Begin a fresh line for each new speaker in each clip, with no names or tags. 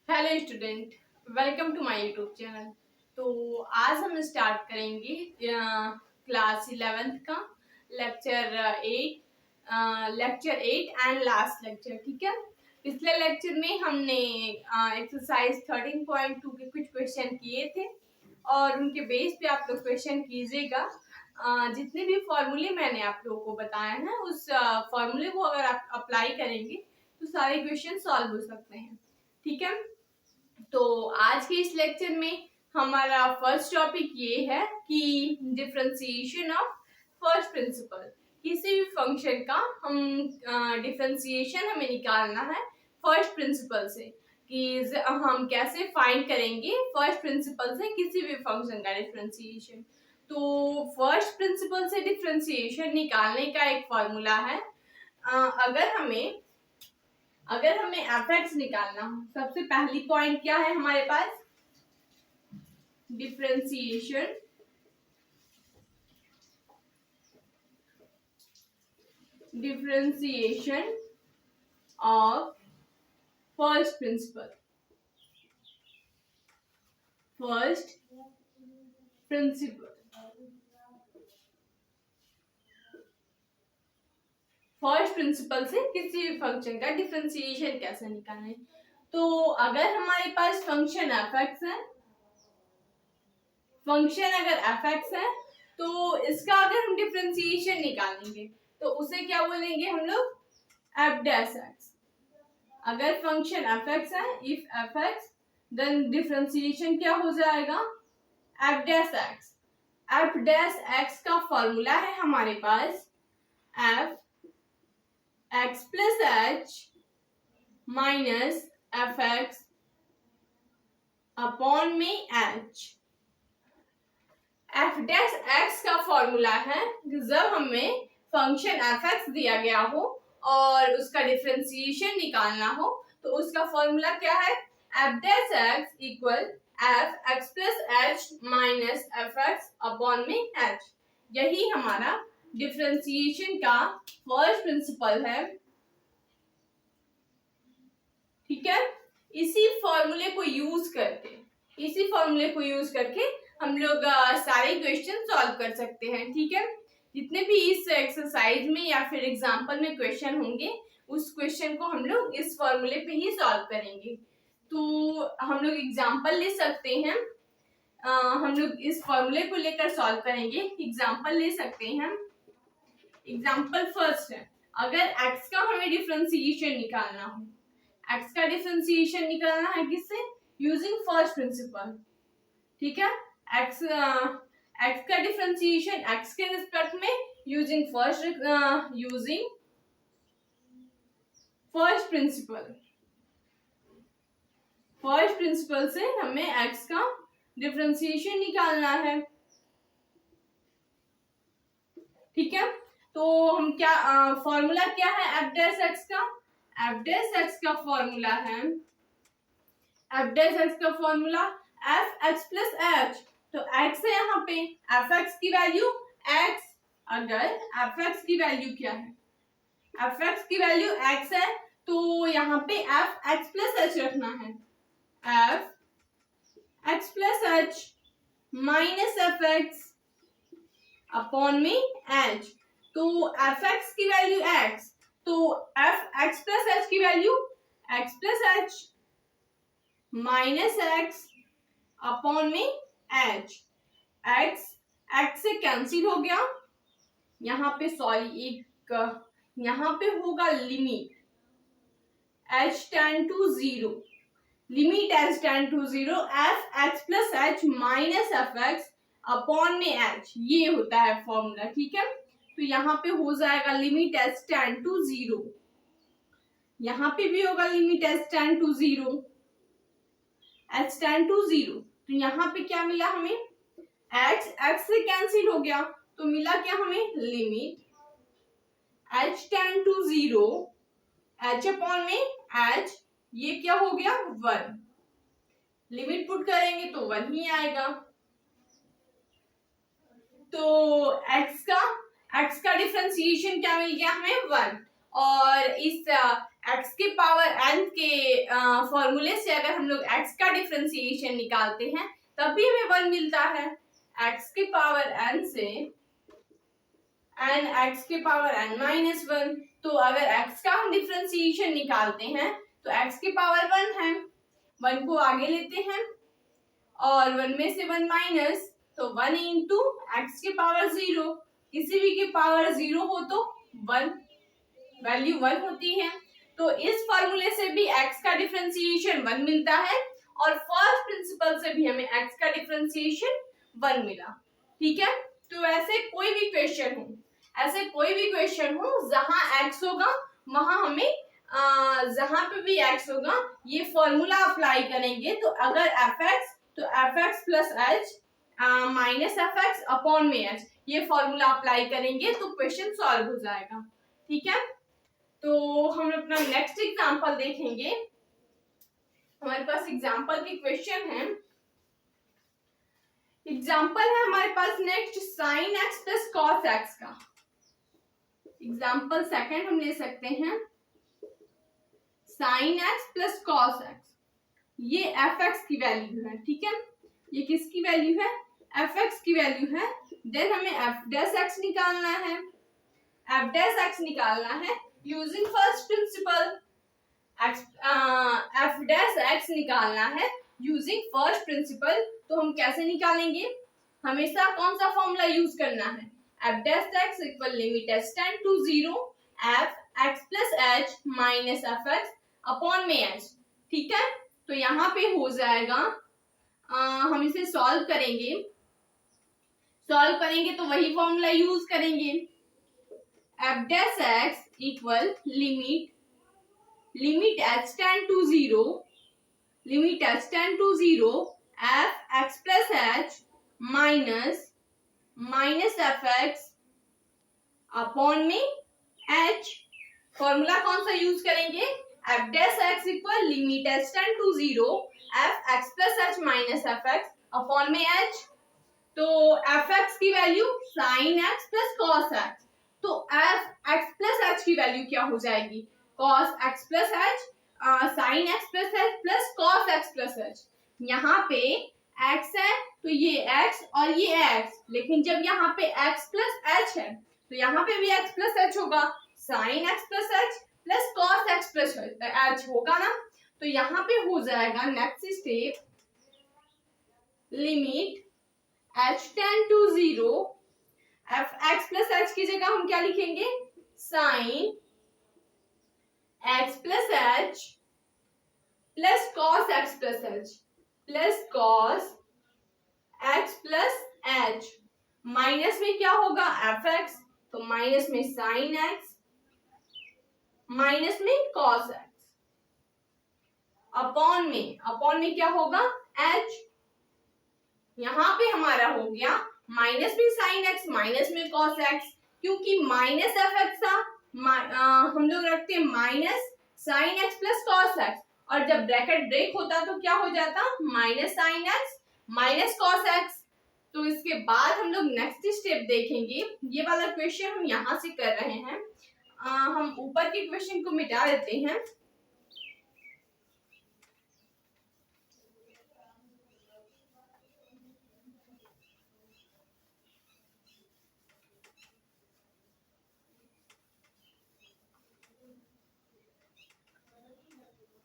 Hello student, welcome to my YouTube channel. तो आज हम स्टार्ट करेंगे क्लास 11th का लेक्चर 8 एंड लास्ट लेक्चर। ठीक है, पिछले लेक्चर में हमने एक्सरसाइज 13.2 के कुछ क्वेश्चन किए थे और उनके बेस पे आप लोग क्वेश्चन कीजिएगा। जितने भी फॉर्मूले मैंने आप लोगों को बताए हैं उस फॉर्मूले को अगर आप अप्लाई करेंगे तो सारे क्वेश्चन सॉल्व हो सकते हैं। ठीक है, तो आज के इस लेक्चर में हमारा फर्स्ट टॉपिक ये है कि डिफरेंशिएशन ऑफ फर्स्ट प्रिंसिपल। किसी भी फंक्शन का हम डिफरेंशिएशन हमें निकालना है फर्स्ट प्रिंसिपल से कि हम कैसे फाइंड करेंगे फर्स्ट प्रिंसिपल से किसी भी फंक्शन का डिफरेंशिएशन। तो फर्स्ट प्रिंसिपल से डिफरेंशिएशन निकालने का एक फॉर्मूला है। अगर हमें एफ एक्स निकालना हो, सबसे पहली पॉइंट क्या है हमारे पास? Differentiation of first principle. First principle से किसी भी फंक्शन का डिफरेंशिएशन कैसे निकालें? तो अगर हमारे पास फंक्शन एफ एक्स है तो इसका अगर हम डिफरेंशिएशन निकालेंगे तो उसे क्या बोलेंगे हम लोग? F dash x. अगर फंक्शन एफ एक्स है, if f x, then differentiation क्या हो जाएगा? F dash x. F dash x का फॉर्मूला है हमारे पास f x plus H minus F x upon में एच। एफ डैश एक्स का फॉर्मूला है जब हमें फंक्शन एफ एक्स दिया गया हो और उसका डिफरेंशिएशन निकालना हो तो उसका फॉर्मूला क्या है? F dash x equal F x plus H minus F x upon में एच। यही हमारा डिफरेंशिएशन का फर्स्ट प्रिंसिपल है। ठीक है, इसी फॉर्मूले को यूज करके हम लोग सारे क्वेश्चन सॉल्व कर सकते हैं। ठीक है, जितने भी इस एक्सरसाइज में या फिर एग्जाम्पल में क्वेश्चन होंगे उस क्वेश्चन को हम लोग इस फॉर्मूले पे ही सॉल्व करेंगे। तो हम लोग एग्जाम्पल ले सकते हैं। हम लोग इस फॉर्मूले को लेकर सॉल्व करेंगे। एग्जाम्पल ले सकते हैं। एग्जाम्पल फर्स्ट है, अगर x का हमें डिफरेंशिएशन निकालना हो, x का डिफरेंशिएशन निकालना है किससे? Using first principle. ठीक है, x का डिफरेंशिएशन x के रिस्पेक्ट में यूजिंग फर्स्ट प्रिंसिपल से हमें x का डिफरेंशिएशन निकालना है। ठीक है, तो हम क्या फॉर्मूला क्या है एफ डैश एक्स का? एफ डैश एक्स का फॉर्मूला है एफ एक्स प्लस एच। तो एक्स है यहाँ पे, एफ एक्स की वैल्यू एक्स। अगर एफ एक्स की वैल्यू क्या है? एफ एक्स की वैल्यू एक्स है तो यहाँ पे एफ एक्स प्लस एच रखना है। F x plus H minus F x upon में एच। तो एफ एक्स की वैल्यू एक्स, तो एफ एक्स प्लस एच की value x plus H minus X upon में एच। एक्स से कैंसिल हो गया, यहाँ पे यहाँ पे होगा limit h tend to 0, limit h tend to 0 F x plus H minus F x upon में एच, ये होता है फॉर्मूला। ठीक है, तो यहाँ पे हो जाएगा लिमिट h टेंड टू 0, यहाँ पे भी होगा limit h tend to 0, h tend to 0। तो यहाँ पे क्या मिला हमें? x से कैंसिल हो गया तो मिला क्या हमें? Limit h tend to 0 h upon में h, ये क्या हो गया? 1। लिमिट पुट करेंगे तो 1 ही आएगा। तो x का डिफरेंशिएशन क्या मिल गया हमें? 1। और इस x के पावर n के फॉर्मूले से अगर हम लोग x का डिफरेंशिएशन निकालते हैं तब भी हमें 1 मिलता है। x के पावर n से n x के पावर n माइनस 1, तो अगर x का हम डिफरेंशिएशन निकालते हैं तो x के पावर 1 है, 1 को आगे लेते हैं और 1 में से 1 माइनस, तो 1 इंटू एक्स के पावर 0, किसी भी के पावर 0 हो तो 1, वैल्यू 1 होती है। तो इस फॉर्मूले से भी x का डिफरेंशिएशन 1 मिलता है और फर्स्ट प्रिंसिपल से भी हमें x का डिफरेंशिएशन 1 मिला। ठीक है, तो ऐसे कोई भी क्वेश्चन हो जहां x होगा वहां हमें जहां पे भी x होगा ये फॉर्मूला अप्लाई करेंगे। तो अगर fx तो fx plus h minus fx upon में h, ये फॉर्मूला अप्लाई करेंगे तो क्वेश्चन सॉल्व हो जाएगा। ठीक है, तो हम अपना नेक्स्ट एग्जांपल देखेंगे। हमारे पास एग्जांपल के क्वेश्चन है। एग्जांपल है हमारे पास next sin x plus cos x का। एग्जांपल सेकंड हम ले सकते हैं sin x plus cos x, ये fx की वैल्यू है। ठीक है, ये किसकी वैल्यू है? fx की वैल्यू है। देन हमें f डैश x निकालना है, f डैश x निकालना है using first principle. f dash x निकालना है यूजिंग फर्स्ट प्रिंसिपल, तो हम कैसे निकालेंगे? हमेशा कौन सा फॉर्मूला यूज करना है? f dash x equal limit h tend to 0 f x plus h minus fx upon में h। ठीक है, तो यहाँ पे हो जाएगा हम इसे सॉल्व करेंगे तो वही फॉर्मूला यूज करेंगे। f dash x equal limit h tend to 0 f x plus h minus fx upon में h। फॉर्मूला कौन सा यूज करेंगे? f dash x equal limit h tend to 0 f x plus h minus fx upon में h। तो fx की value sin x plus cos x, तो f x plus h की value क्या हो जाएगी? cos x plus h sin x plus h plus cos x plus h। यहाँ पे x है तो ये x और ये x, लेकिन जब यहाँ पे x प्लस h है तो यहाँ पे भी x प्लस h होगा, sin x plus h plus cos x plus h होगा ना। तो यहाँ पे हो जाएगा next step limit h tend to 0 f x plus h की जगह हम क्या लिखेंगे? sin x plus h plus cos x plus h plus cos x plus h। Minus में क्या होगा? fx, तो माइनस में sin x माइनस में cos x अपॉन में क्या होगा? h। यहाँ पे हमारा हो गया माइनस में sin x माइनस में cos x, क्योंकि माइनस fx था हम लोग रखते हैं minus sin x plus cos x, और जब ब्रैकेट ब्रेक होता तो क्या हो जाता? Minus sin x minus cos x। तो इसके बाद हम लोग नेक्स्ट स्टेप देखेंगे। ये वाला क्वेश्चन हम यहाँ से कर रहे हैं, हम ऊपर के क्वेश्चन को मिटा देते हैं।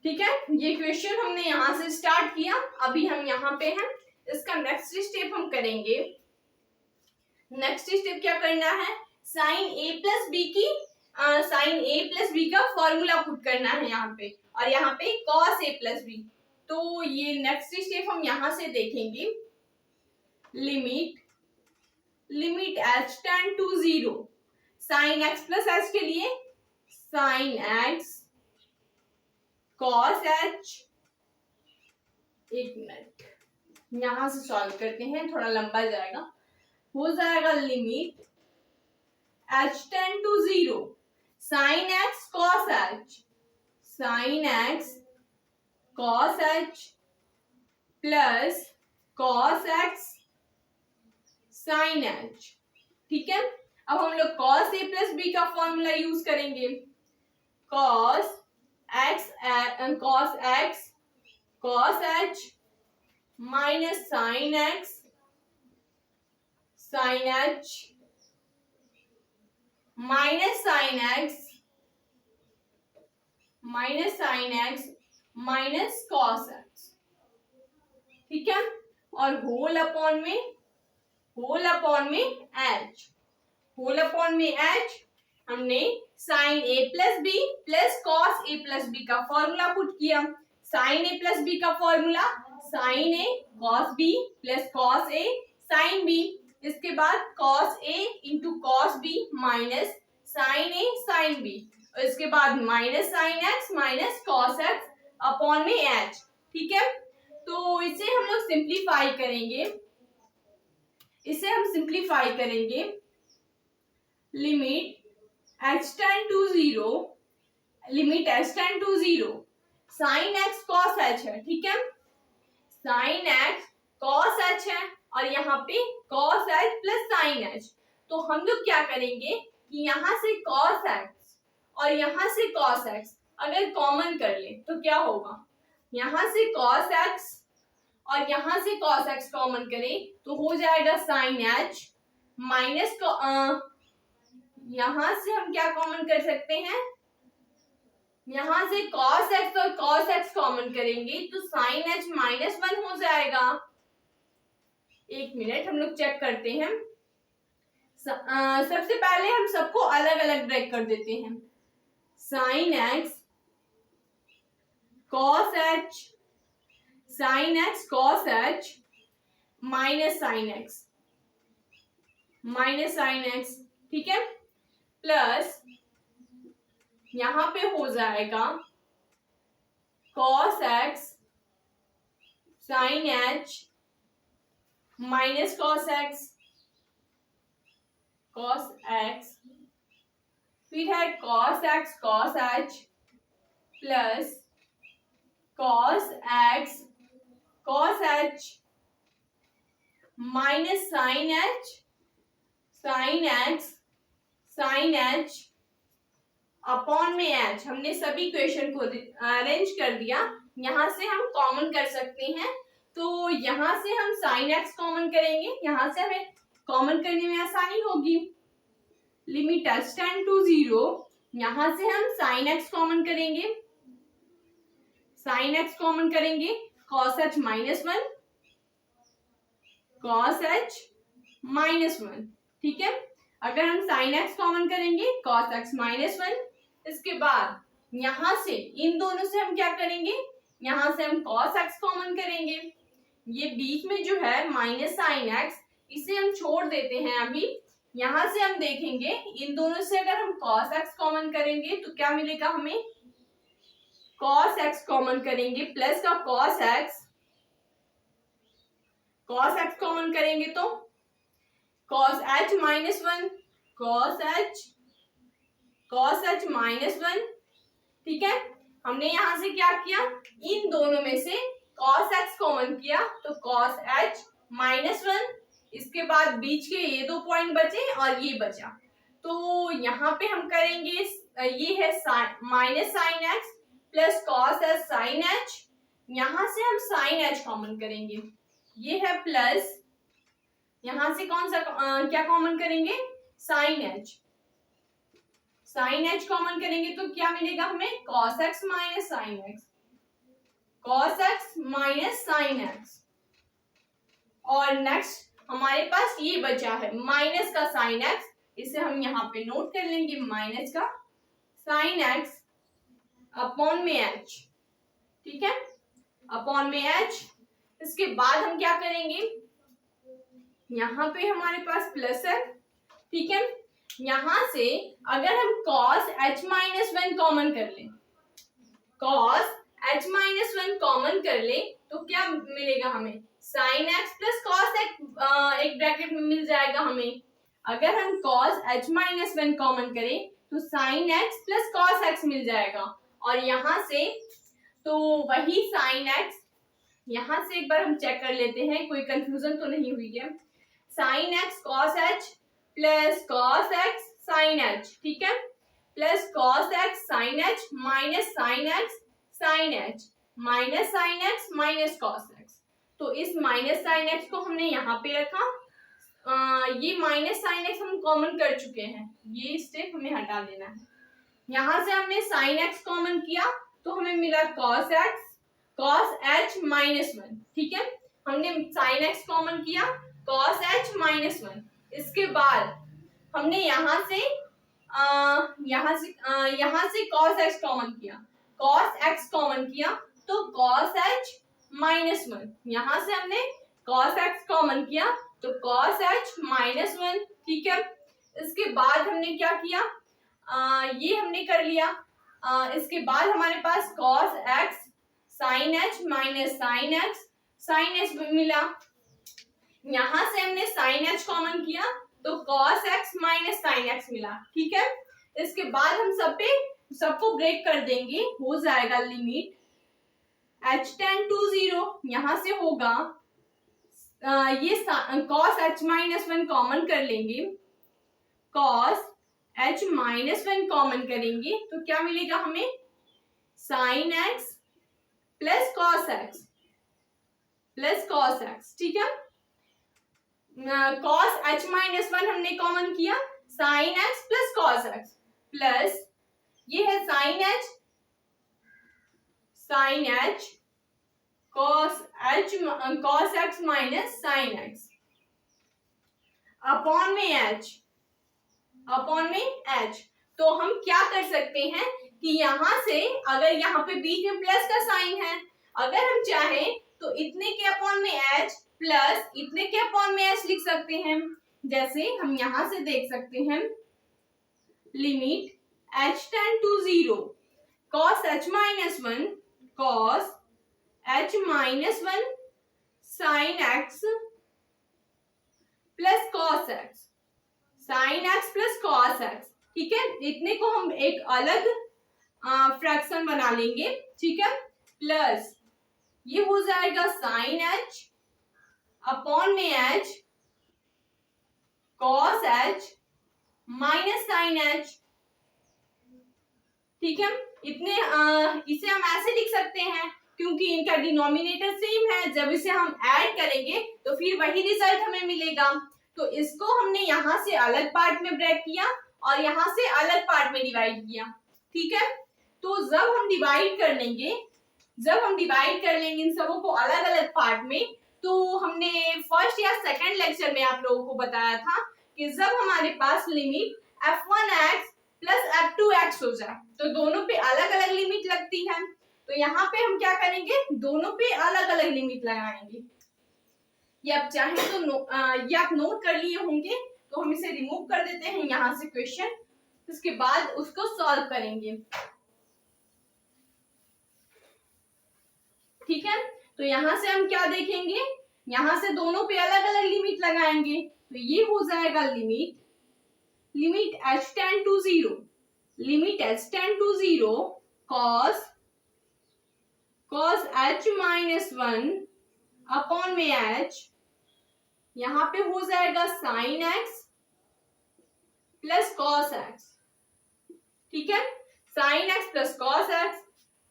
ठीक है, ये क्वेश्चन हमने यहाँ से स्टार्ट किया, अभी हम यहाँ पे हैं। इसका नेक्स्ट स्टेप हम करेंगे। नेक्स्ट स्टेप क्या करना है? साइन ए प्लस बी का फॉर्मूला पुट करना है यहाँ पे, और यहाँ पे कॉस ए प्लस बी। तो ये नेक्स्ट स्टेप हम यहाँ से देखेंगे। Limit h tend to 0 sine x plus h के लिए साइन x cos h। एक मिनट, यहां से सॉल्व करते हैं, थोड़ा लंबा जाएगा। हो जाएगा limit h tend to 0 sine x cos h plus cos x sin h। ठीक है, अब हम लोग cos a प्लस b का फॉर्मूला यूज करेंगे। cos x cos h minus sin x sin h minus sin x minus cos x, ठीक है। और होल अपॉन में h हमने sine a plus b plus cos a plus b का formula put किया। Sine a plus b का formula sine a cos b plus cos a sine b, इसके बाद cos a into cos b minus sine a sine b, और इसके बाद minus sine x minus cos x upon में h, ठीक है। तो इसे हम लोग सिंप्लीफाई करेंगे, limit h tend to 0 sine x cos h है, ठीक है। साइन x कॉस h है और यहाँ पे cos h plus sign h, तो हम लोग क्या करेंगे कि यहाँ से कॉस x और यहाँ से कॉस x अगर कॉमन कर ले तो क्या होगा, यहाँ से कॉस x और यहाँ से कॉस x कॉमन करें तो हो जाएगा साइन h माइनस, यहाँ से हम क्या कॉमन कर सकते हैं, यहाँ से cos x और cos x कॉमन करेंगे तो sin h माइनस 1 हो जाएगा। एक मिनट हम लोग चेक करते हैं। सबसे पहले हम सबको अलग अलग ब्रेक कर देते हैं। sin x cos h minus sin x, ठीक है, प्लस यहाँ पे हो जाएगा cos x sin h minus cos x, फिर है cos x cos h plus cos x cos h minus sin h sin h upon में h। हमने सभी इक्वेशन को अरेंज कर दिया, यहाँ से हम कॉमन कर सकते हैं, तो यहाँ से हम sin x कॉमन करेंगे, यहाँ से हमें कॉमन करने में आसानी होगी। लिमिट h टेंड टू 0, यहाँ से हम sin x कॉमन करेंगे, cos h माइनस 1, ठीक है। अगर हम sin x कॉमन करेंगे cos x माइनस 1, इसके बाद यहाँ से इन दोनों से हम क्या करेंगे, यहाँ से हम cos x कॉमन करेंगे, ये बीच में जो है माइनस sin x इसे हम छोड़ देते हैं अभी। यहाँ से हम देखेंगे इन दोनों से अगर हम cos x कॉमन करेंगे तो क्या मिलेगा, हमें cos x कॉमन करेंगे प्लस का cos x कॉमन करेंगे तो cos h minus 1 cos h minus 1, ठीक है। हमने यहाँ से क्या किया, इन दोनों में से cos x कॉमन किया तो cos h माइनस 1, इसके बाद बीच के ये दो पॉइंट बचे और ये बचा, तो यहाँ पे हम करेंगे ये है minus sine x plus cos h sine h, यहाँ से हम साइन h कॉमन करेंगे, ये है प्लस, यहाँ से कौन सा क्या कॉमन करेंगे, साइन h कॉमन करेंगे तो क्या मिलेगा हमें, cos x minus sine x, और नेक्स्ट हमारे पास ये बचा है माइनस का साइन x, इसे हम यहाँ पे नोट कर लेंगे, माइनस का साइन x अपॉन में h, ठीक है, अपॉन में h। इसके बाद हम क्या करेंगे, यहाँ पे हमारे पास प्लस है, ठीक है। यहाँ से अगर हम cos h माइनस 1 कॉमन कर ले तो क्या मिलेगा हमें, sin x plus cos x एक ब्रैकेट में मिल जाएगा हमें। अगर हम cos h माइनस 1 कॉमन करें तो sin x plus cos x मिल जाएगा, और यहाँ से तो वही sin x, यहाँ से एक बार हम चेक कर लेते हैं कोई कंफ्यूजन तो नहीं हुई है, sin x cos h plus cos x sin h, ठीक है, plus cos x sine h minus sine x sine h minus sine x minus cos x. तो इस माइनस साइन एक्स को हमने यहाँ पे रखा, ये माइनस साइन एक्स हम कॉमन कर चुके हैं, ये स्टेप हमें हटा देना है। यहाँ से हमने साइन एक्स कॉमन किया तो हमें मिला cos x cos h minus one. ठीक है, हमने साइन एक्स कॉमन किया, कॉस एच माइनस वन। इसके बाद हमने यहाँ से कॉस एक्स कॉमन किया, कॉस एक्स कॉमन किया तो कॉस एच माइनस वन। यहाँ से हमने कॉस एक्स कॉमन किया तो कॉस एच माइनस वन। ठीक है, इसके बाद हमने क्या किया, ये हमने कर लिया। इसके बाद हमारे पास cos x sine h minus sine x sine h मिला। यहाँ से हमने साइन एच कॉमन किया तो cos x minus sine x मिला। ठीक है, इसके बाद हम सबको ब्रेक कर देंगे, हो जाएगा लिमिट h टेंड टू 0। यहाँ से होगा ये cos h minus one common कर लेंगे, cos h minus one common करेंगे तो क्या मिलेगा हमें, sine x plus cos x plus cos x. ठीक है, कॉस h माइनस वन हमने कॉमन किया, sine x plus cos x plus ये है sine h cos x minus sine x upon में h। तो हम क्या कर सकते हैं कि यहाँ से अगर यहाँ पे बीच में प्लस का साइन है, अगर हम चाहें तो इतने के अपॉन में h प्लस इतने के अपॉन में h लिख सकते हैं। जैसे हम यहाँ से देख सकते हैं, limit h tend to 0 cos h minus one cos h minus one sine x plus cos x sine x plus cos x. ठीक है, इतने को हम एक अलग फ्रैक्शन बना लेंगे। ठीक है, प्लस ये हो जाएगा साइन एच अपॉन में h cos h minus sine h. ठीक है, इतने इसे हम ऐसे लिख सकते हैं क्योंकि इनका डिनोमिनेटर सेम है, जब इसे हम ऐड करेंगे तो फिर वही रिजल्ट हमें मिलेगा। तो इसको हमने यहाँ से अलग पार्ट में ब्रेक किया और यहाँ से अलग पार्ट में डिवाइड किया। ठीक है, तो जब हम डिवाइड कर लेंगे इन सबों को अलग अलग पार्ट में, तो हमने फर्स्ट या सेकंड लेक्चर में आप लोगों को बताया था कि जब हमारे पास लिमिट f1x प्लस f2x हो जाए तो दोनों पे अलग अलग लिमिट लगती है। तो यहाँ पे हम क्या करेंगे, दोनों पे अलग अलग लिमिट लगाएंगे। ये आप चाहें तो ये आप नोट कर लिए होंगे, तो हम इसे रिमूव कर देते हैं यहाँ से क्वेश्चन, उसके बाद उसको सॉल्व करेंगे। ठीक है, तो यहाँ से हम क्या देखेंगे, यहाँ से दोनों पे अलग अलग लिमिट लगाएंगे तो ये हो जाएगा limit h tend to 0 limit h tend to 0 cos h minus one upon में h, यहाँ पे हो जाएगा sine x plus cos x। ठीक है, sine x plus cos x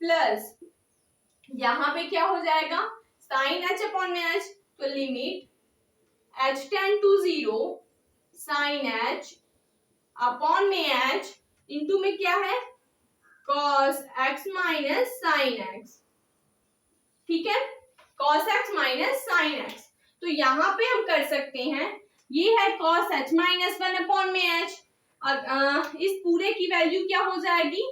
plus यहाँ पे क्या हो जाएगा, साइन h अपॉन में h, तो limit h tend to 0 sine h upon में h इंटू में क्या है, cos x minus sine x। ठीक है, cos x minus sine x। तो यहाँ पे हम कर सकते हैं, ये है cos h minus one upon में h, और इस पूरे की वैल्यू क्या हो जाएगी,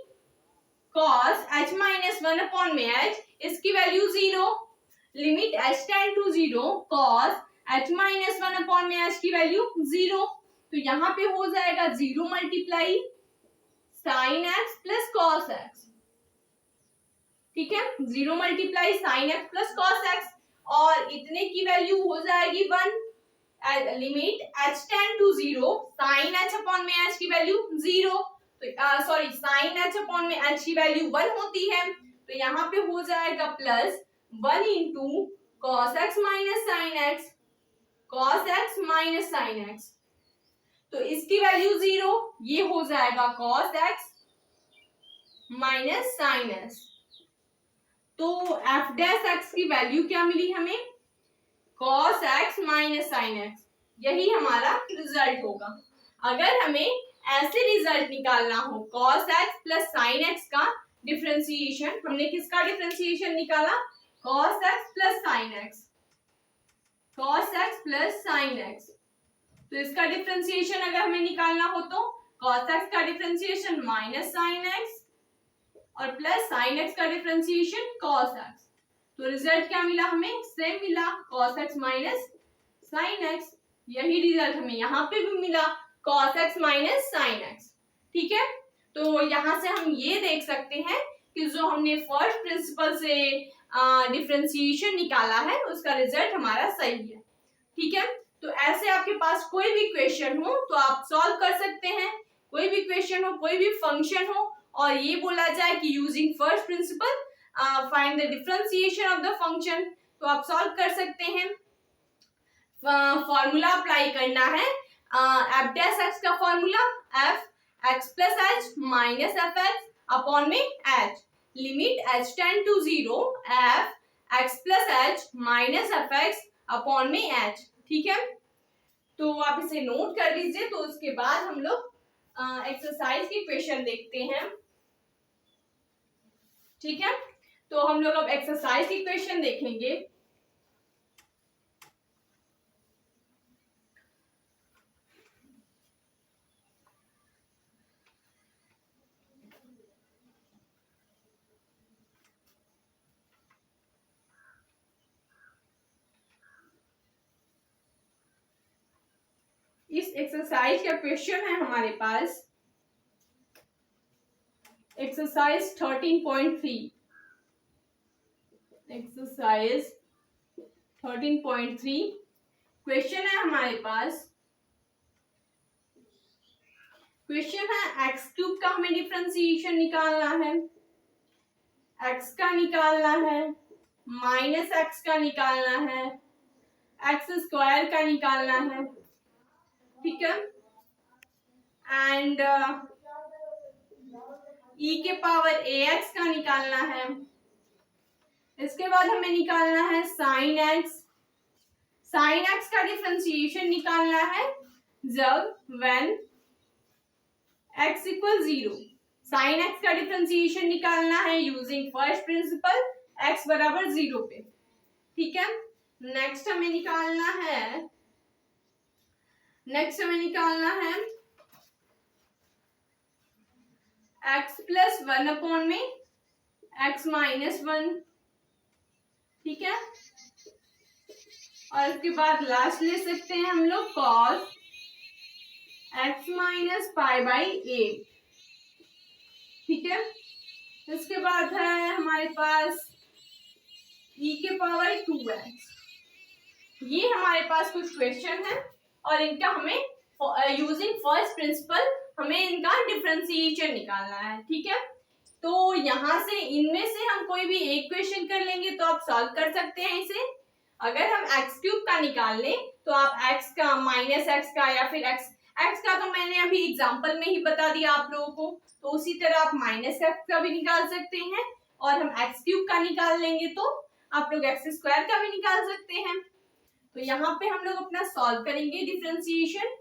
cos h minus one upon में h, इसकी value 0। Limit h tend to 0 cos h minus one upon में h की वैल्यू 0। तो यहाँ पे हो जाएगा 0 multiply sine x plus cos x। ठीक है, 0 multiply sine x plus cos x, और इतने की वैल्यू हो जाएगी 1। Limit h tend to 0 sine h upon में h की वैल्यू 0, तो सॉरी साइन h अपॉन में h की वैल्यू 1 होती है, तो यहाँ पे हो जाएगा plus 1 into cos x minus sine x, cos x minus sine x. तो इसकी वैल्यू 0, ये हो जाएगा cos x minus sine x. तो एफ डैश एक्स की वैल्यू क्या मिली हमें? Cos x minus sine x. यही हमारा रिजल्ट होगा। अगर हमें ऐसे रिजल्ट निकालना हो cos x plus sine x का डिफरेंशिएशन, हमने किसका डिफरेंशिएशन निकाला? Cos x plus sine x, cos x plus sine x. तो इसका डिफरेंशिएशन अगर हमें निकालना हो तो cos x का डिफरेंशिएशन माइनस साइन एक्स और प्लस साइन एक्स का डिफरेंशिएशन cos x। तो रिजल्ट क्या मिला हमें? सेम मिला, cos x minus sine x. यही रिजल्ट हमें यहाँ पे भी मिला, cos x minus sine x. ठीक है, तो यहाँ से हम ये देख सकते हैं कि जो हमने फर्स्ट प्रिंसिपल से डिफरेंशिएशन निकाला है उसका रिजल्ट हमारा सही है। ठीक है, तो ऐसे आपके पास कोई भी क्वेश्चन हो तो आप सॉल्व कर सकते हैं। कोई भी क्वेश्चन हो, कोई भी फंक्शन हो और ये बोला जाए कि using first principle find the differentiation of the function, तो आप सॉल्व कर सकते हैं। फॉर्मूला अप्लाई करना है एफ डैश एक्स का formula, f x plus H minus F x upon में h, limit h tend to 0 F x plus H minus F x upon में एच। ठीक है, तो आप इसे नोट कर लीजिए। तो उसके बाद हम लोग एक्सरसाइज की क्वेश्चन देखते हैं। ठीक है, तो हम लोग अब एक्सरसाइज की क्वेश्चन देखेंगे। इस एक्सरसाइज का क्वेश्चन है हमारे पास एक्सरसाइज 13.3। एक्सरसाइज 13.3 क्वेश्चन है हमारे पास। क्वेश्चन है एक्स क्यूब का हमें डिफरेंशिएशन निकालना है, एक्स का निकालना है, माइनस एक्स का निकालना है, एक्स स्क्वायर का निकालना है। ठीक है, एंड ई के पावर ए एक्स का निकालना है। इसके बाद हमें निकालना है साइन एक्स। साइन एक्स का डिफरेंशिएशन निकालना है जब when x equal 0। Sine x का डिफरेंशिएशन निकालना है यूजिंग फर्स्ट प्रिंसिपल, एक्स बराबर 0 पे। ठीक है, नेक्स्ट हमें निकालना है एक्स प्लस 1 अपॉन में एक्स माइनस 1। ठीक है, और उसके बाद लास्ट ले सकते हैं हम लोग cos x minus pi by a. ठीक है, इसके बाद है हमारे पास e के पावर 2x। ये हमारे पास कुछ क्वेश्चन है और इनका हमें यूजिंग फर्स्ट प्रिंसिपल हमें इनका डिफरेंशिएशन निकालना है। ठीक है, तो यहाँ से इनमें से हम कोई भी एक क्वेश्चन कर लेंगे तो आप सॉल्व कर सकते हैं इसे। अगर हम एक्स क्यूब का निकाल लें तो आप एक्स का माइनस एक्स का या फिर एक्स का तो मैंने अभी एग्जांपल में ही बता दिया आप लोगों को, तो उसी तरह आप माइनस एक्स का भी निकाल सकते हैं। और हम एक्स क्यूब का निकाल लेंगे तो आप लोग एक्स स्क्वायर का भी निकाल सकते हैं। तो यहाँ पे हम लोग अपना सॉल्व करेंगे डिफरेंशिएशन,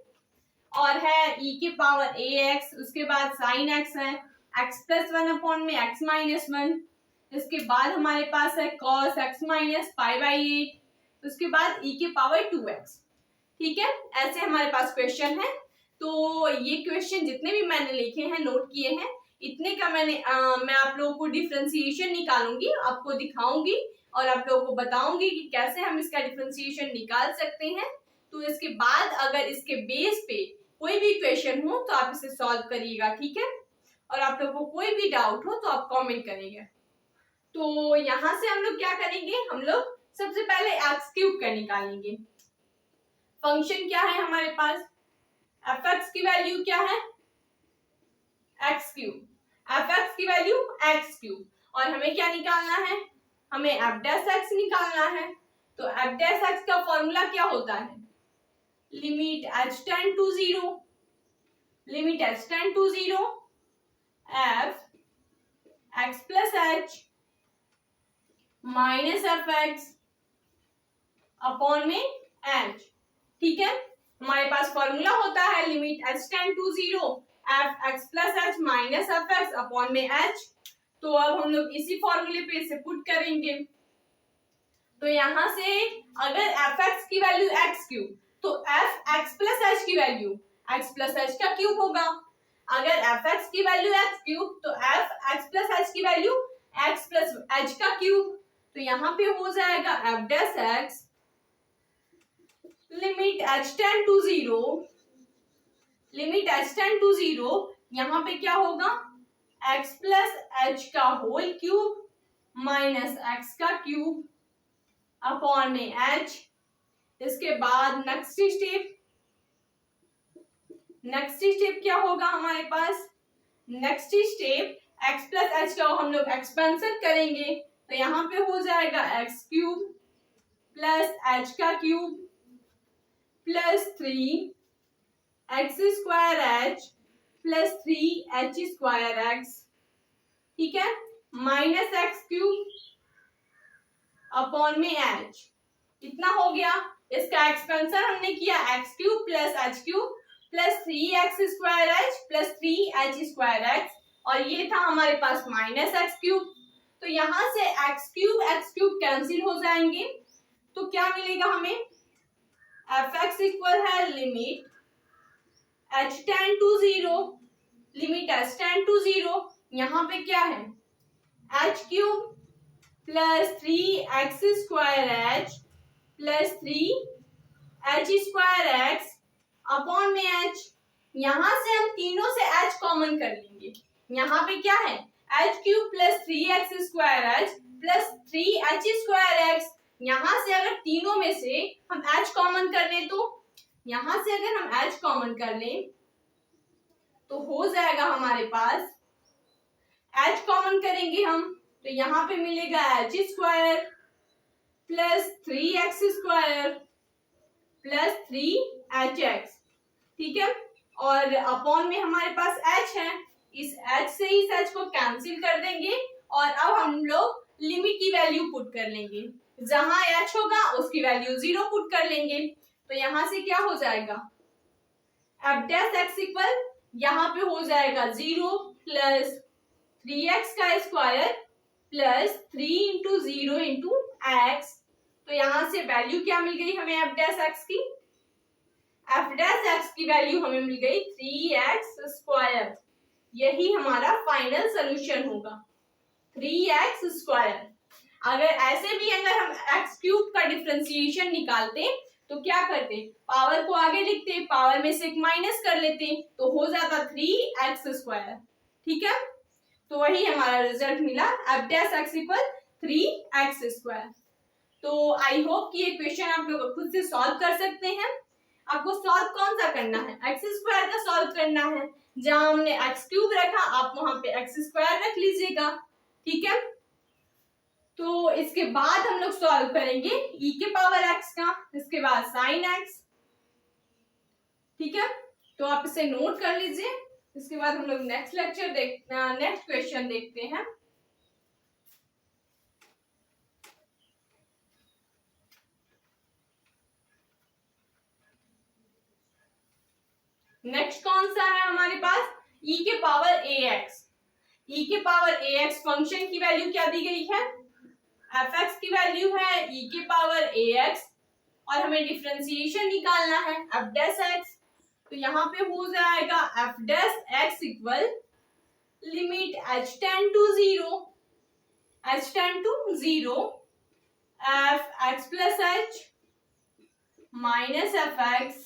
और है e के पावर ए एक्स, उसके बाद साइन एक्स है एक्स प्लस 1 अपॉन में एक्स माइनस 1। इसके बाद हमारे पास है cos x minus pi by 8, उसके बाद e के पावर 2x। ठीक है, ऐसे हमारे पास क्वेश्चन है। तो ये क्वेश्चन जितने भी मैंने लिखे हैं, नोट किए हैं, इतने का मैं आप लोगों को डिफरेंशिएशन निकालूंगी, आपको दिखाऊंगी और आप लोगों को बताऊंगी कि कैसे हम इसका डिफरेंशिएशन निकाल सकते हैं। तो इसके बाद अगर इसके बेस पे कोई भी क्वेश्चन हो तो आप इसे सॉल्व करिएगा। ठीक है, और आप लोगों को कोई भी डाउट हो तो आप कमेंट करेंगे। तो यहाँ से हम लोग क्या करेंगे, हम लोग सबसे पहले एक्स क्यूब का निकालेंगे। फंक्शन क्या है हमारे पास, एफ एक्स की वैल्यू क्या है, एक्स क्यूब, एफ एक्स की वैल्यू एक्स क्यूब, और हमें क्या निकालना है, हमें एफ डैश एक्स निकालना है। तो एफ डैश एक्स का फॉर्मूला क्या होता है, limit h tend to 0, limit h tend to 0 F x plus H minus F x upon में एच। ठीक है, हमारे पास फॉर्मूला होता है limit h tend to zero f x plus H minus F x upon में H. तो अब हम लोग इसी फॉर्मूले पे इसे पुट करेंगे। तो यहां से अगर एफ एक्स की वैल्यू एक्स क्यूब तो एफ एक्स प्लस एच की वैल्यू एक्स प्लस एच का क्यूब होगा। अगर एफ एक्स की वैल्यू एक्स क्यूब तो एफ एक्स प्लस एच की वैल्यू एक्स प्लस एच का क्यूब। तो यहाँ पे हो जाएगा f dash x limit h tend to zero, limit h tend to zero, यहाँ पे क्या होगा एक्स प्लस एच का होल क्यूब माइनस एक्स का क्यूब अपॉन में एच। इसके बाद नेक्स्ट स्टेप क्या होगा हमारे पास, next step x plus h का हम लोग एक्सपेंशन करेंगे। तो यहाँ पे हो जाएगा एक्स क्यूब प्लस एच का cube plus 3 x square h plus 3 h square x. ठीक है, माइनस एक्स क्यूब अपॉन में एच। कितना हो गया, इसका एक्सपेंशन हमने किया x cube plus H cube plus 3 x square h plus 3 h square x, और ये था हमारे पास माइनस एक्स क्यूब। तो यहां से एक्स क्यूब कैंसिल हो जाएंगे। तो क्या मिलेगा हमें, एफ एक्स इक्वल है limit h tend to zero, limit h tend to zero, यहाँ पे क्या है h cube plus 3 x square h plus 3 h square x upon में एच। यहां से हम तीनों से एच कॉमन कर लेंगे। यहाँ पे क्या है h cube plus 3 x square h plus 3 h square x. यहां से अगर तीनों में से हम एच कॉमन कर लें, तो यहां से अगर हम एच कॉमन कर लें तो हो जाएगा हमारे पास, एच कॉमन करेंगे हम तो यहाँ पे मिलेगा H square plus 3 x square plus 3 H. ठीक है, और अपॉन में हमारे पास एच है, इस एच से इस एच को कैंसिल कर देंगे और अब हम लोग लिमिट की वैल्यू पुट कर लेंगे। जहां एच होगा उसकी वैल्यू 0 पुट कर लेंगे। तो यहां से क्या हो जाएगा एफ डैश एक्स इक्वल, यहाँ पे हो जाएगा 0 प्लस 3x का square plus 3 into 0 into x. तो यहां से वैल्यू क्या मिल गई हमें एफ डैश एक्स की, एफ डैश एक्स की वैल्यू हमें मिल गई 3x स्क्वायर। यही हमारा फाइनल सोल्यूशन होगा 3x स्क्वायर। अगर ऐसे भी अगर हम एक्स क्यूब का डिफरेंशिएशन निकालते तो क्या करते, पावर को आगे लिखते, पावर में से एक माइनस कर लेते तो हो जाता 3x स्क्वायर। ठीक है, तो वही हमारा रिजल्ट मिला F dash x equal 3x square. तो आई होप कि ये क्वेश्चन आप लोग खुद से सॉल्व कर सकते हैं। आपको सॉल्व कौन सा करना है, एक्स स्क्वायर का सॉल्व करना है। जहां हमने एक्स क्यूब रखा आप वहां पे एक्स स्क्वायर रख लीजिएगा। ठीक है, तो इसके बाद हम लोग सॉल्व करेंगे e के पावर x का, इसके बाद साइन x। ठीक है, तो आप इसे नोट कर लीजिए। इसके बाद हम लोग नेक्स्ट क्वेश्चन देखते हैं। नेक्स्ट कौन सा है हमारे पास, e के पावर ax। e के पावर ax फंक्शन की वैल्यू क्या दी गई है, एफ एक्स की वैल्यू है e के पावर ax और हमें डिफरेंशिएशन निकालना है एफ डैश एक्स। तो यहाँ पे हो जाएगा f dash x equal limit h tend to zero f x plus H minus F x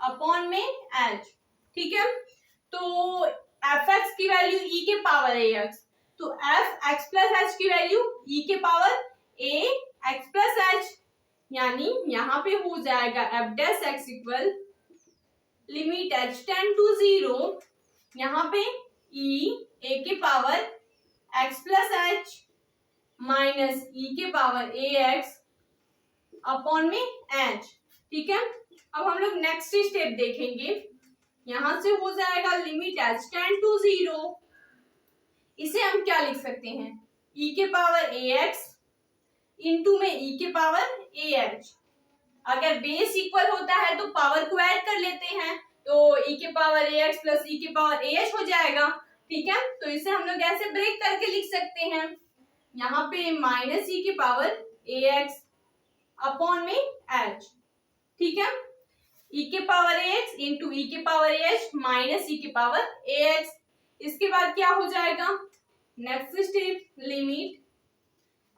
upon में एच। ठीक है, तो एफ एक्स की वैल्यू e के पावर ax, तो एफ एक्स प्लस एच की वैल्यू e के power a x plus h, यानी यहाँ पे हो जाएगा f dash x equal limit h tend to zero, यहाँ पे e a के power x plus H minus e के पावर ax अपॉन में h। ठीक है, अब हम लोग नेक्स्ट स्टेप देखेंगे। यहां से हो जाएगा limit h tend to zero, इसे हम क्या लिख सकते हैं, e के पावर ax इंटू में e के पावर ah। अगर बेस इक्वल होता है तो पावर को ऐड कर लेते हैं, तो e के पावर ax प्लस e के पावर ah हो जाएगा। ठीक है, तो इसे हम लोग ऐसे ब्रेक करके लिख सकते हैं, यहाँ पे माइनस e के पावर ax अपॉन में h। ठीक है, e के पावर ax इंटू e के पावर ah माइनस e के पावर ax। इसके बाद क्या हो जाएगा, next step, limit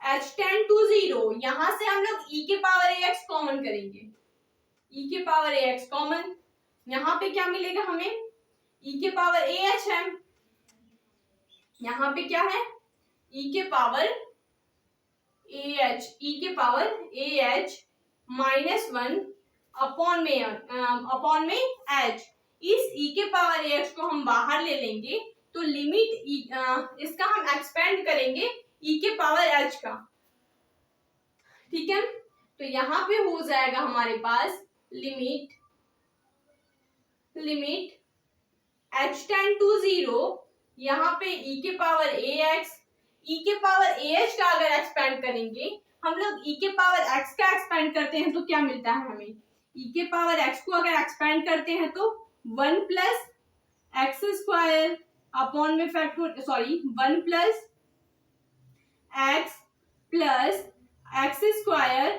h tend to 0, यहां से हम लोग e के पावर ax कॉमन करेंगे, e के पावर ax कॉमन, यहाँ पे क्या मिलेगा हमें, e के पावर ah है, यहाँ पे क्या है, e के पावर ah, e के पावर ah माइनस 1 अपॉन में h। इस e के पावर ah को हम बाहर ले लेंगे तो लिमिट इसका हम एक्सपेंड करेंगे e के पावर h का। ठीक है, तो यहाँ पे हो जाएगा हमारे पास लिमिट h टेंड टू 0, यहाँ पे e के पावर ax, e के पावर ah का अगर एक्सपेंड करेंगे, हम लोग e के पावर x का एक्सपेंड करते हैं तो क्या मिलता है हमें, e के पावर x को अगर एक्सपेंड करते हैं तो 1 प्लस एक्स स्क्वायर अपॉन में factorial 1 plus x square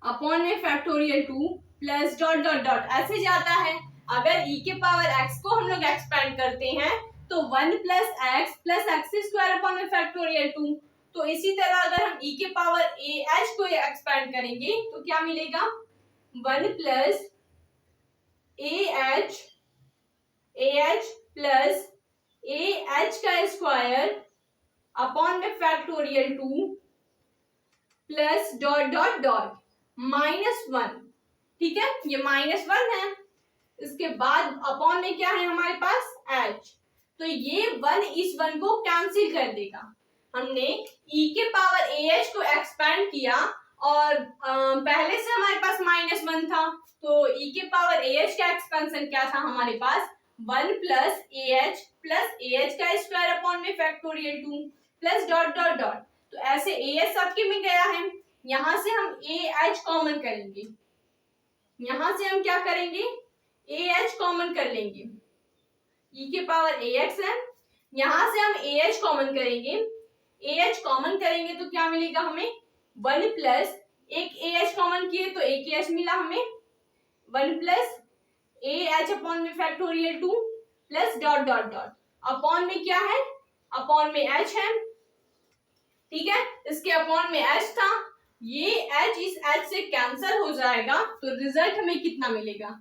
upon में factorial 2 plus dot dot dot ऐसे जाता है। अगर e के पावर x को हम लोग एक्सपेंड करते हैं तो 1 प्लस एक्स स्क्वायर अपॉन में फैक्टोरियल 2। तो इसी तरह अगर हम e के पावर ah को एक्सपेंड करेंगे तो क्या मिलेगा, 1 प्लस ah प्लस ah का स्क्वायर अपॉन में factorial 2 plus dot dot dot -1। ठीक है, ये -1 है, इसके बाद अपॉन में क्या है हमारे पास h, तो ये 1 इस 1 को कैंसिल कर देगा। हमने e के पावर ah को एक्सपेंड किया और पहले से हमारे पास -1 था, तो e के पावर ah का एक्सपेंशन क्या था हमारे पास, 1 प्लस ah का स्क्वायर अपॉन में factorial 2 plus dot dot dot. तो ऐसे ah सबके में गया है, यहां से हम ah कॉमन करेंगे, यहां से हम क्या करेंगे, ah कॉमन कर लेंगे, e के पावर ax है, यहां से हम ah कॉमन करेंगे, ah कॉमन करेंगे तो क्या मिलेगा हमें, 1 प्लस एक ah कॉमन किए तो एक ah मिला हमें, 1 प्लस ah अपॉन में factorial 2 plus dot dot dot upon में क्या है, अपॉन में h है। ठीक है, इसके अपॉन में h था, ये h इस h से कैंसल हो जाएगा तो रिजल्ट हमें कितना मिलेगा,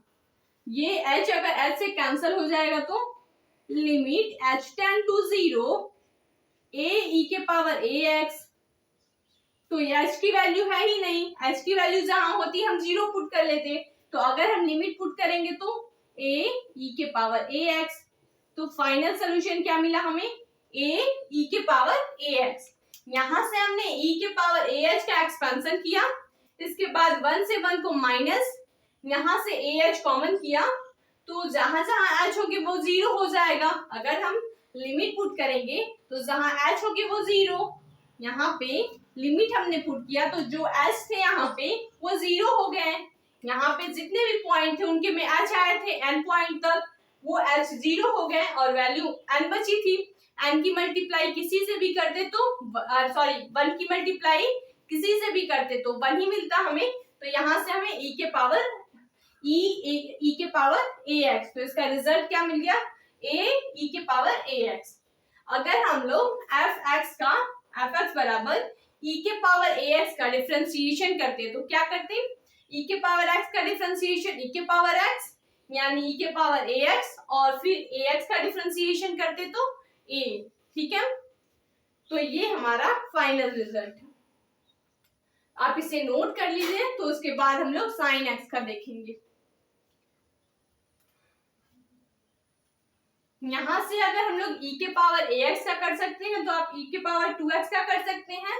ये h अगर h से कैंसल हो जाएगा तो limit h tend to 0 a e के पावर ax, तो h की वैल्यू है ही नहीं, h की वैल्यू जहां होती हम 0 पुट कर लेते, तो अगर हम लिमिट पुट करेंगे तो a e के पावर ax, तो फाइनल सोल्यूशन क्या मिला हमें, a e के पावर ax। यहां से हमने e के पावर ah का एक्सपेंशन किया, इसके बाद 1 से 1 को माइनस, यहां से ah कॉमन किया, तो जहां जहां h होगी वो 0 हो जाएगा। अगर हम लिमिट पुट करेंगे तो जहां h होगी वो 0, यहाँ पे लिमिट हमने पुट किया तो जो h थे यहाँ पे वो 0 हो गए, यहाँ पे जितने भी पॉइंट थे उनके में h आए थे n पॉइंट तक, वो h 0 हो गए और वैल्यू n बची थी। n की मल्टीप्लाई किसी से भी करते तो 1 की मल्टीप्लाई किसी से भी करते तो 1 ही मिलता हमें, तो यहाँ से हमें e के पावर ax, तो इसका रिजल्ट क्या मिल गया, a e के पावर ax। अगर हम लोग fx बराबर e के पावर ax का डिफरेंशिएशन करते तो क्या करते, e के पावर x का डिफरेंशिएशन e के पावर x यानी e के पावर ax और फिर ax का डिफरेंशिएशन करते तो a। ठीक है, तो ये हमारा फाइनल रिजल्ट है, आप इसे नोट कर लीजिए। तो उसके बाद हम लोग साइन x का देखेंगे। यहां से अगर हम लोग e के पावर ax का कर सकते हैं तो आप e के पावर 2x का कर सकते हैं,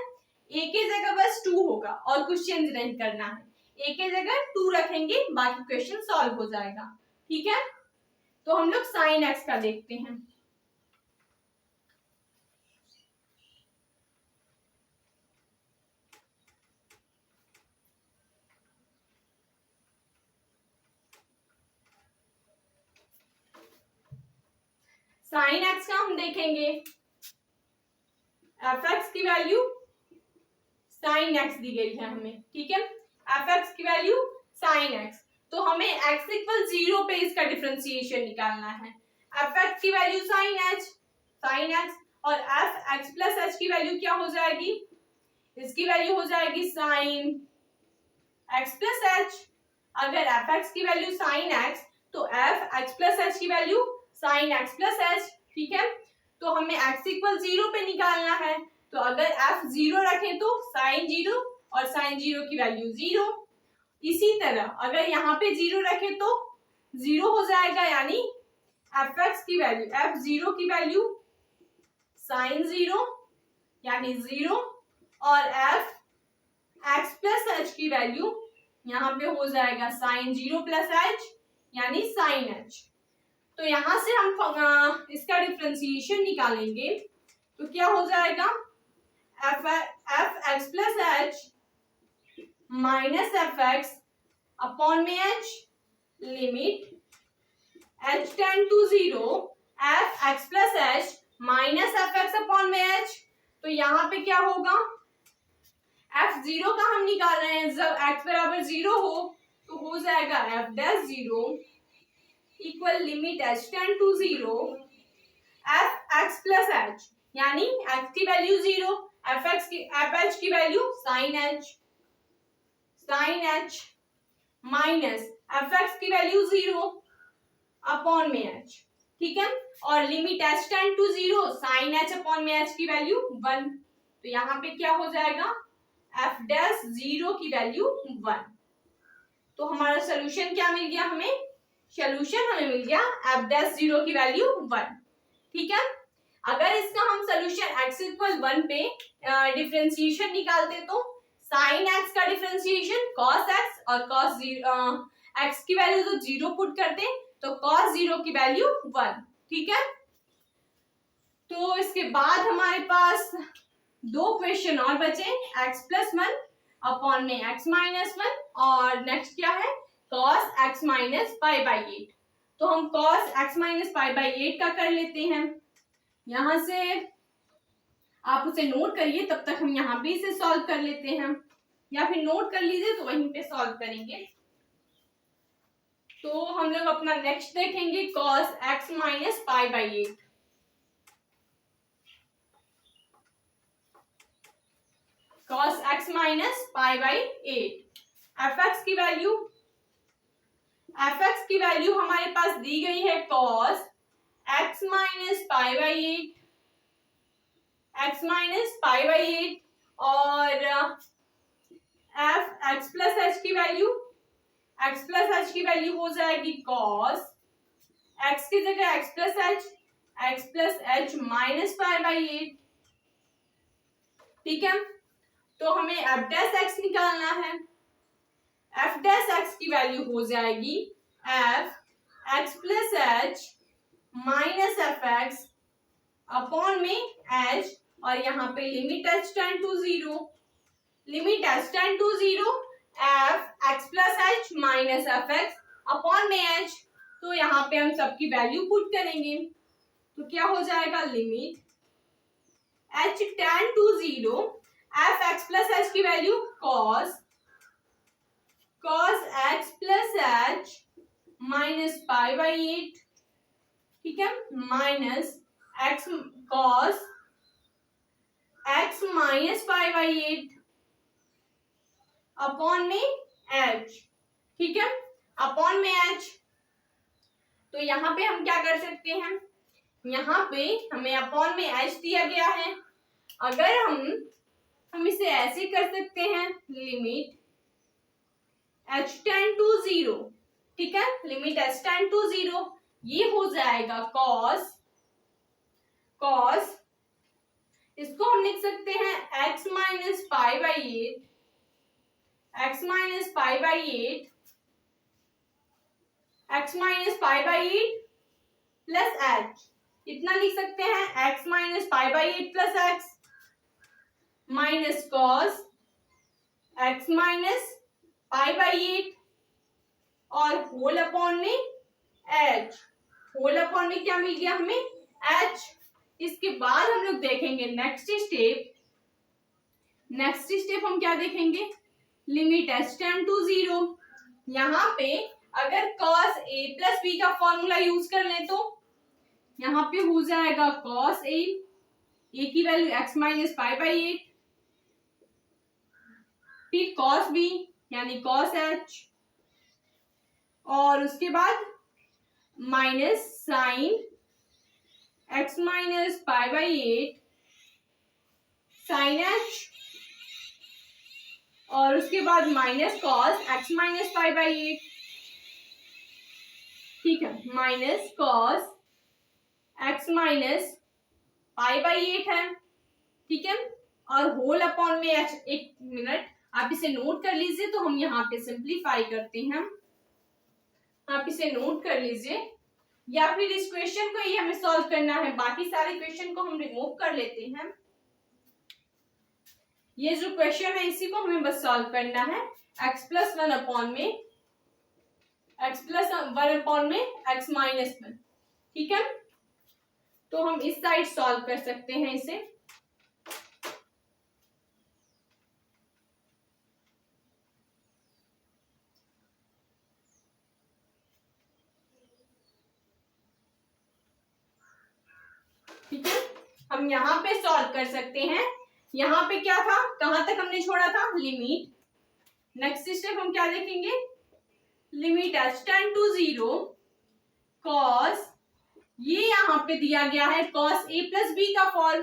a के जगह बस 2 होगा और कुछ चेंज नहीं करना है, a के जगह 2 रखेंगे, बाकी क्वेश्चन सॉल्व हो जाएगा। ठीक है, तो हम लोग साइन x का देखते हैं। साइन एक्स का हम देखेंगे, एफ एक्स की वैल्यू साइन एक्स दी गई है हमें, ठीक है, एफ एक्स की वैल्यू साइन एक्स, तो हमें एक्स इक्वल 0 पे इसका डिफरेंशिएशन निकालना है। एफ एक्स की वैल्यू साइन एक्स और एफ एक्स प्लस एच की वैल्यू क्या हो जाएगी, इसकी वैल्यू हो जाएगी साइन एक्स प्लस एच। अगर एफ एक्स की वैल्यू साइन एक्स तो एफ एक्स प्लस एच की value sign x plus H, ठीक है, तो हमें एक्स इक्वल 0 पे निकालना है, तो अगर एफ 0 रखें तो साइन 0 और साइन 0 की वैल्यू 0। इसी तरह अगर यहाँ पे 0 रखें तो 0 हो जाएगा, यानी एफ एक्स की वैल्यू एफ 0 की वैल्यू साइन 0 यानी 0 और एफ एक्स प्लस एच की वैल्यू यहाँ पे हो जाएगा साइन 0 प्लस एच यानी साइन एच। तो यहां से हम इसका डिफरेंशिएशन निकालेंगे, तो क्या हो जाएगा, f x plus H minus F x upon में h limit h tend to 0 F x plus H minus F x upon में एच। तो यहाँ पे क्या होगा, एफ 0 का हम निकाल रहे हैं, जब एक्स बराबर 0 हो तो हो जाएगा f dash 0 equal limit h tend to 0 F x plus h, यानी एक्स की वैल्यू 0, एफ एच की value sine h minus F x की वैल्यू 0 अपॉन में एच, ठीक है, और limit h tend to 0 sine h upon में h की वैल्यू 1। तो यहाँ पे क्या हो जाएगा, एफ डैश 0 की वैल्यू 1। तो हमारा सोल्यूशन क्या मिल गया, हमें सोल्यूशन मिल गया एफ डैश 0 की वैल्यू 1, ठीक है। अगर इसका हम सोल्यूशन x इक्वल 1 पे डिफरेंशिएशन निकालते तो साइन x का डिफरेंशिएशन cos x और cos x की वैल्यू तो 0 पुट करते तो cos 0 की वैल्यू 1, ठीक है। तो इसके बाद हमारे पास 2 क्वेश्चन और बचे, x प्लस 1 अपॉन में x माइनस 1 और नेक्स्ट क्या है cos x minus pi by 8। तो हम cos x minus pi by 8 का कर लेते हैं, यहां से आप उसे नोट करिए, तब तक हम यहाँ पे इसे सॉल्व कर लेते हैं, या फिर नोट कर लीजिए तो वहीं पे सॉल्व करेंगे। तो हम लोग अपना नेक्स्ट देखेंगे cos x minus pi by 8। cos x minus pi by 8, F x की वैल्यू हमारे पास दी गई है cos x minus pi by 8 और एफ एक्स प्लस एच की वैल्यू हो जाएगी cos x की जगह x plus H minus pi by 8, ठीक है। तो हमें एफ डैश एक्स निकालना है, एफ डैश एक्स की वैल्यू हो जाएगी f x plus H minus F x upon में एच, और यहाँ पे limit h tend to 0 F x plus H minus F x upon में एच। तो यहाँ पे हम सबकी वैल्यू पुट करेंगे, तो क्या हो जाएगा, limit h tend to 0 F x plus H की value cos x plus H minus pi by 8, ठीक है, minus x cos x minus pi by 8 upon में h, ठीक है, अपॉन में h। तो यहाँ पे हम क्या कर सकते हैं, यहाँ पे हमें अपॉन में h दिया गया है, अगर हम इसे ऐसे कर सकते हैं, लिमिट h टेंड टू 0, ठीक है, लिमिट h टेंड टू 0, ये हो जाएगा cos इसको हम लिख सकते हैं x minus pi by 8 x minus pi by 8 plus h, इतना लिख सकते हैं x minus pi by 8 plus x minus cos x minus pi by 8 और होल अपॉन में h, होल अपॉन में क्या मिल गया हमें एच। इसके बाद हम लोग देखेंगे नेक्स्ट स्टेप हम क्या देखेंगे, लिमिट एच टेंड टू 0। यहाँ पे अगर cos a प्लस बी का फॉर्मूला यूज कर लें तो यहाँ पे हो जाएगा cos a की value x minus pi by 8, फिर cos b यानी cos h, और उसके बाद minus sine x minus pi by 8 sine h, और उसके बाद minus cos x minus pi by 8, ठीक है, minus cos x minus pi by 8 है, ठीक है, और होल अपॉन में h। एक मिनट आप इसे नोट कर लीजिए, तो हम यहाँ पे सिंप्लीफाई करते हैं, आप इसे नोट कर लीजिए, या फिर इस क्वेश्चन को ही हमें सॉल्व करना है, बाकी सारे क्वेश्चन को हम रिमूव कर लेते हैं। ये जो क्वेश्चन है इसी को हमें बस सॉल्व करना है, x प्लस 1 अपॉन में x माइनस 1, ठीक है। तो हम इस साइड सॉल्व कर सकते हैं इसे, ठीक है, हम यहाँ पे सॉल्व कर सकते हैं। यहाँ पे क्या था, कहां तक हमने छोड़ा था, लिमिट। नेक्स्ट स्टेप हम क्या देखेंगे, limit h tend to 0 cos, ये यहाँ पे दिया गया है cos a प्लस बी का फॉर्म।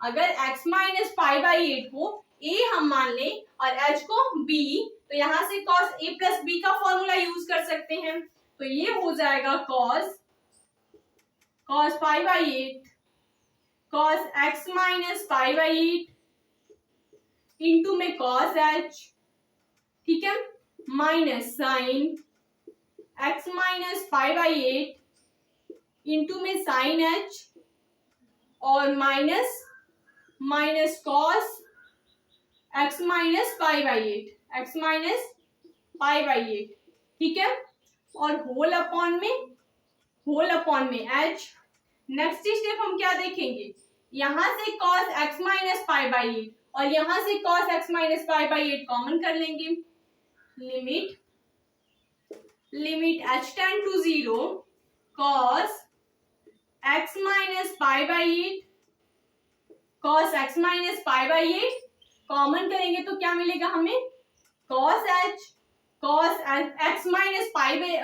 अगर x माइनस पाई बाई 8 को a हम मान ले और h को b, तो यहाँ से cos a प्लस बी का फॉर्मूला यूज कर सकते हैं। तो ये हो जाएगा cos pi by 8 cos x minus pi by 8 into में cos h, ठीक है, minus sine x minus pi by 8 into में साइन h, और minus cos x minus pi by 8, ठीक है, और होल अपॉन में h। नेक्स्ट स्टेप हम क्या देखेंगे, यहां से cos x minus pi by 8 और यहां से cos x minus pi by 8 common कर लेंगे, limit h tend to 0 cos x minus pi by 8 cos x minus pi by 8 common करेंगे तो क्या मिलेगा हमें, cos x minus pi by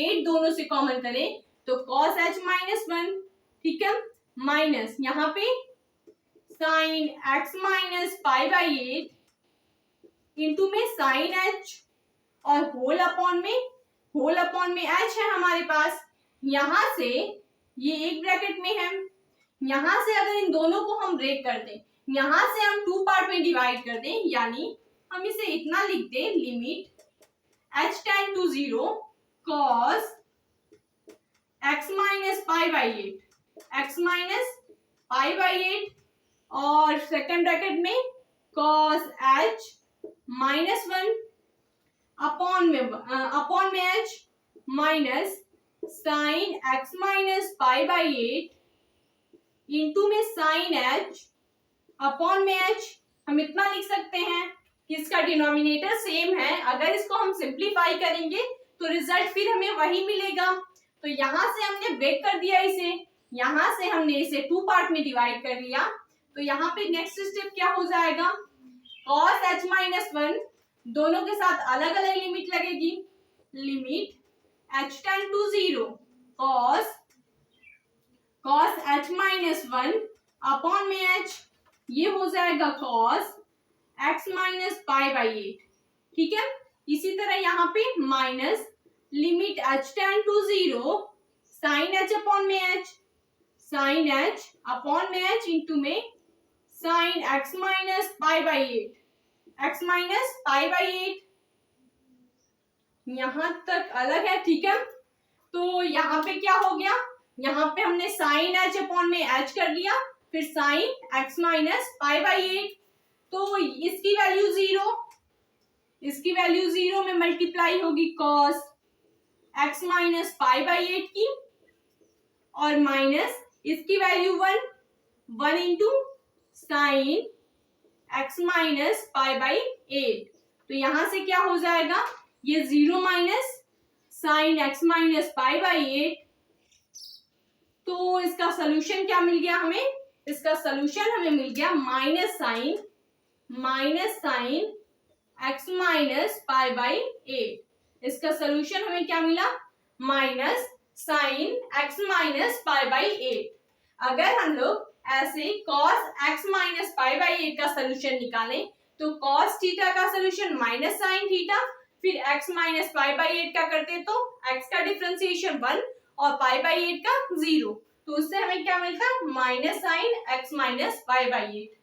8 दोनों से कॉमन करें तो cos h माइनस 1, ठीक है, माइनस यहाँ पे sine x minus pi by 8 into में साइन h, और होल अपॉन में h है हमारे पास। यहां से ये एक ब्रैकेट में है, यहां से अगर इन दोनों को हम ब्रेक कर दें, यहां से हम 2 पार्ट में डिवाइड कर दें, यानी हम इसे इतना लिख दें, limit h tend to 0 cos x minus pi by 8 और सेकेंड ब्रैकेट में cos h माइनस 1 अपॉन में h minus sine x minus pi by 8 into में साइन h अपॉन में h। हम इतना लिख सकते हैं कि इसका डिनोमिनेटर सेम है, अगर इसको हम सिंप्लीफाई करेंगे तो रिजल्ट फिर हमें वही मिलेगा। तो यहां से हमने ब्रेक कर दिया इसे, यहां से हमने इसे 2 पार्ट में डिवाइड कर लिया, तो यहाँ पे नेक्स्ट स्टेप क्या हो जाएगा, cos h माइनस 1 दोनों के साथ अलग अलग लिमिट लगेगी, limit h tend to 0 cos h minus 1 upon में h, ये हो जाएगा cos x minus pi by 8, ठीक है। इसी तरह यहाँ पे minus limit h tend to 0 sine h upon में h, साइन h अपॉन में h इंटू में sine x minus pi by 8 यहां तक अलग है, ठीक है। तो यहाँ पे क्या हो गया, यहाँ पे हमने साइन h अपॉन में h कर लिया, फिर sine x minus pi by 8, तो इसकी वैल्यू 0 में मल्टीप्लाई होगी cos x minus pi by 8 की, और माइनस इसकी value 1 into sine x minus pi by 8। तो यहां से क्या हो जाएगा, ये 0 minus sine x minus pi by 8। तो इसका सोल्यूशन क्या मिल गया हमें, इसका सोल्यूशन हमें मिल गया minus sine x minus pi by 8। इसका सोल्यूशन हमें क्या मिला, minus sine x minus pi by 8। अगर हम लोग ऐसे cos x minus pi by 8 का सोल्यूशन निकालें तो cos थीटा का सोल्यूशन माइनस साइन थीटा, फिर x माइनस पाई बाई 8 का करते तो x का डिफरेंशिएशन 1 और पाई बाई 8 का 0। तो उससे हमें क्या मिलता, minus sine x minus pi by 8।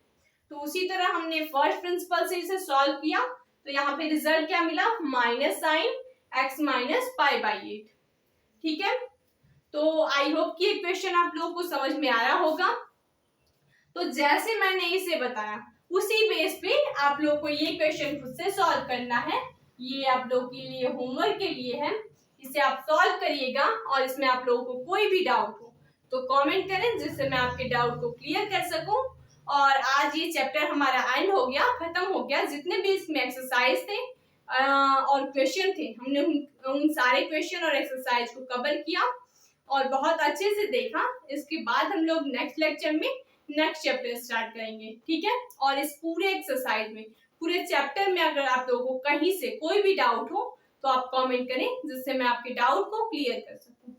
तो उसी तरह हमने फर्स्ट प्रिंसिपल से इसे सॉल्व किया, तो यहाँ पे रिजल्ट क्या मिला, minus sine x minus pi by 8। ठीक है, तो आई होप कि ये क्वेश्चन आप लोगों को समझ में आया होगा। तो जैसे मैंने इसे बताया उसी बेस पे आप लोग को ये क्वेश्चन खुद से सॉल्व करना है। ये आप लोगों के लिए होमवर्क के लिए है, इसे आप सॉल्व करिएगा और इसमें आप लोगों को कोई भी डाउट हो तो कमेंट करें, जिससे मैं आपके डाउट को क्लियर कर सकूं। और आज ये चैप्टर हमारा एंड हो गया, खत्म हो गया। जितने भी इसमें एक्सरसाइज थे और क्वेश्चन थे, हमने उन सारे क्वेश्चन और एक्सरसाइज को कवर किया और बहुत अच्छे से देखा। इसके बाद हम लोग नेक्स्ट लेक्चर में नेक्स्ट चैप्टर स्टार्ट करेंगे। ठीक है, और इस पूरे एक्सरसाइज में, पूरे चैप्टर में अगर आप लोगों को कहीं से कोई भी डाउट हो तो आप कमेंट करें, जिससे मैं आपके डाउट को क्लियर कर सकूं।